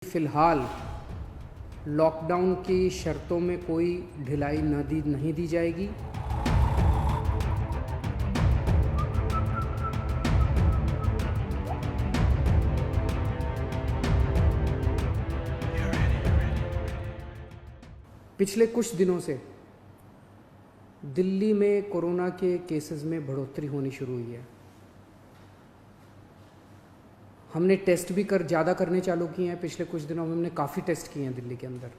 फ़िलहाल लॉकडाउन की शर्तों में कोई ढिलाई नहीं दी जाएगी। पिछले कुछ दिनों से दिल्ली में कोरोना के केसेस में बढ़ोतरी होनी शुरू हुई है। हमने टेस्ट भी ज़्यादा करने चालू किए हैं। पिछले कुछ दिनों में हमने काफ़ी टेस्ट किए हैं दिल्ली के अंदर,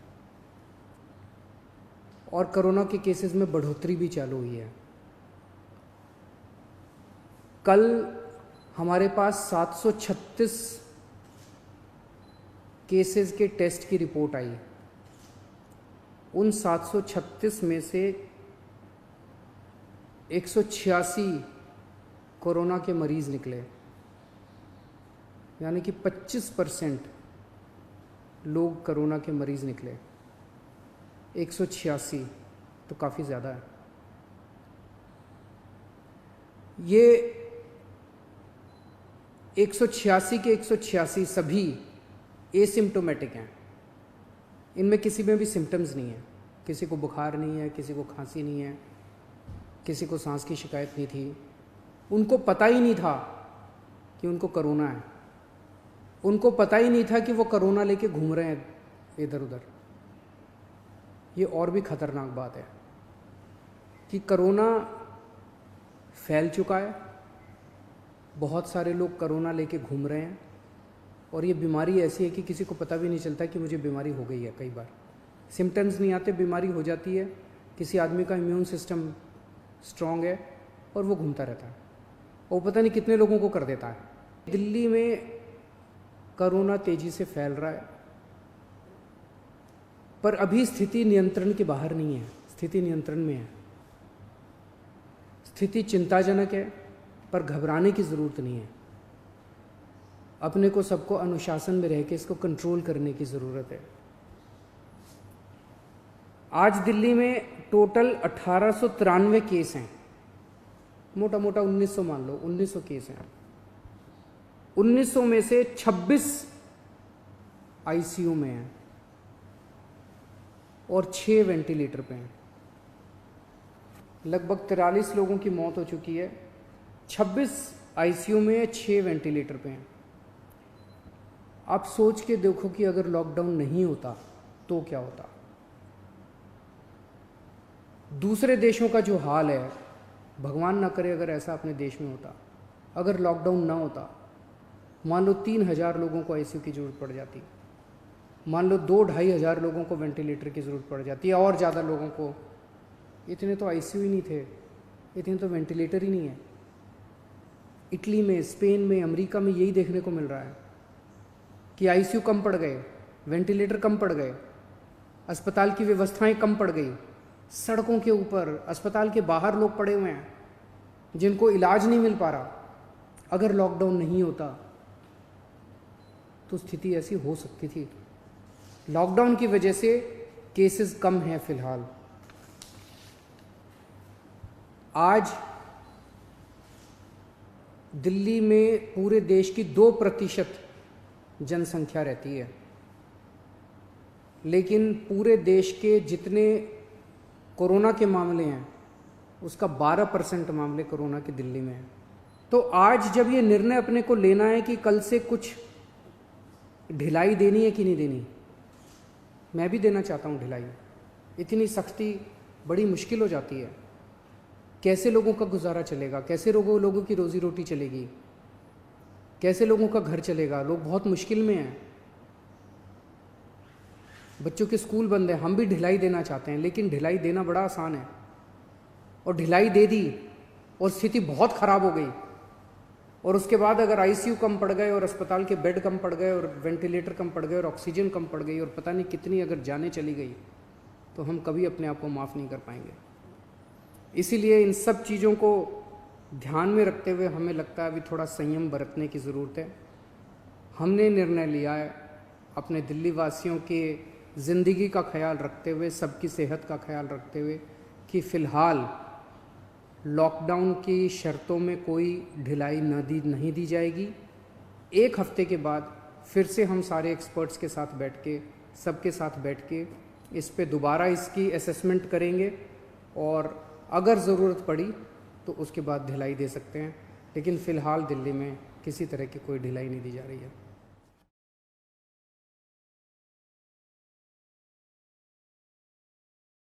और कोरोना के केसेस में बढ़ोतरी भी चालू हुई है। कल हमारे पास 736 केसेस के टेस्ट की रिपोर्ट आई। उन 736 में से 186 कोरोना के मरीज़ निकले, यानी कि 25% लोग कोरोना के मरीज़ निकले। 186 तो काफ़ी ज़्यादा है। ये 186 के 186 सभी एसिम्प्टोमेटिक हैं। इनमें किसी में भी सिम्टम्स नहीं है। किसी को बुखार नहीं है, किसी को खांसी नहीं है, किसी को सांस की शिकायत नहीं थी। उनको पता ही नहीं था कि उनको कोरोना है। उनको पता ही नहीं था कि वो कोरोना लेके घूम रहे हैं इधर उधर। ये और भी ख़तरनाक बात है कि कोरोना फैल चुका है। बहुत सारे लोग कोरोना लेके घूम रहे हैं, और ये बीमारी ऐसी है कि किसी को पता भी नहीं चलता कि मुझे बीमारी हो गई है। कई बार सिम्टम्स नहीं आते, बीमारी हो जाती है। किसी आदमी का इम्यून सिस्टम स्ट्रांग है और वो घूमता रहता है, और पता नहीं कितने लोगों को कर देता है। दिल्ली में कोरोना तेज़ी से फैल रहा है, पर अभी स्थिति नियंत्रण के बाहर नहीं है। स्थिति नियंत्रण में है। स्थिति चिंताजनक है, पर घबराने की ज़रूरत नहीं है। अपने को सबको अनुशासन में रह के इसको कंट्रोल करने की ज़रूरत है। आज दिल्ली में टोटल 1893 केस हैं। मोटा मोटा 1900 मान लो, 1900 केस हैं। 1900 में से 26 आईसीयू में हैं और 6 वेंटिलेटर पे हैं। लगभग 43 लोगों की मौत हो चुकी है। 26 आईसीयू में है, 6 वेंटिलेटर पे हैं। आप सोच के देखो कि अगर लॉकडाउन नहीं होता तो क्या होता। दूसरे देशों का जो हाल है, भगवान ना करे अगर ऐसा अपने देश में होता। अगर लॉकडाउन ना होता, मान लो 3000 लोगों को आईसीयू की ज़रूरत पड़ जाती, मान लो 2-2.5 हज़ार लोगों को वेंटिलेटर की ज़रूरत पड़ जाती है, और ज़्यादा लोगों को। इतने तो आईसीयू ही नहीं थे, इतने तो वेंटिलेटर ही नहीं है। इटली में, स्पेन में, अमेरिका में यही देखने को मिल रहा है कि आईसीयू कम पड़ गए, वेंटिलेटर कम पड़ गए, अस्पताल की व्यवस्थाएं कम पड़ गई। सड़कों के ऊपर, अस्पताल के बाहर लोग पड़े हुए हैं जिनको इलाज नहीं मिल पा रहा। अगर लॉकडाउन नहीं होता तो स्थिति ऐसी हो सकती थी। लॉकडाउन की वजह से केसेस कम हैं फिलहाल। आज दिल्ली में पूरे देश की 2% जनसंख्या रहती है, लेकिन पूरे देश के जितने कोरोना के मामले हैं उसका 12% मामले कोरोना के दिल्ली में हैं। तो आज जब ये निर्णय अपने को लेना है कि कल से कुछ ढिलाई देनी है कि नहीं देनी, मैं भी देना चाहता हूँ ढिलाई। इतनी सख्ती बड़ी मुश्किल हो जाती है। कैसे लोगों का गुजारा चलेगा, कैसे लोगों की रोजी रोटी चलेगी, कैसे लोगों का घर चलेगा। लोग बहुत मुश्किल में हैं। बच्चों के स्कूल बंद हैं। हम भी ढिलाई देना चाहते हैं, लेकिन ढिलाई देना बड़ा आसान है। और ढिलाई दे दी और स्थिति बहुत ख़राब हो गई, और उसके बाद अगर आईसीयू कम पड़ गए, और अस्पताल के बेड कम पड़ गए, और वेंटिलेटर कम पड़ गए, और ऑक्सीजन कम पड़ गई, और पता नहीं कितनी अगर जानें चली गई, तो हम कभी अपने आप को माफ़ नहीं कर पाएंगे। इसीलिए इन सब चीज़ों को ध्यान में रखते हुए हमें लगता है अभी थोड़ा संयम बरतने की ज़रूरत है। हमने निर्णय लिया है अपने दिल्ली वासियों के ज़िंदगी का ख्याल रखते हुए, सबकी सेहत का ख्याल रखते हुए, कि फ़िलहाल लॉकडाउन की शर्तों में कोई ढिलाई नहीं दी जाएगी। एक हफ्ते के बाद फिर से हम सारे एक्सपर्ट्स के साथ बैठ के, सबके साथ बैठ के इस पे दोबारा इसकी असेसमेंट करेंगे और अगर ज़रूरत पड़ी तो उसके बाद ढिलाई दे सकते हैं। लेकिन फ़िलहाल दिल्ली में किसी तरह की कोई ढिलाई नहीं दी जा रही है।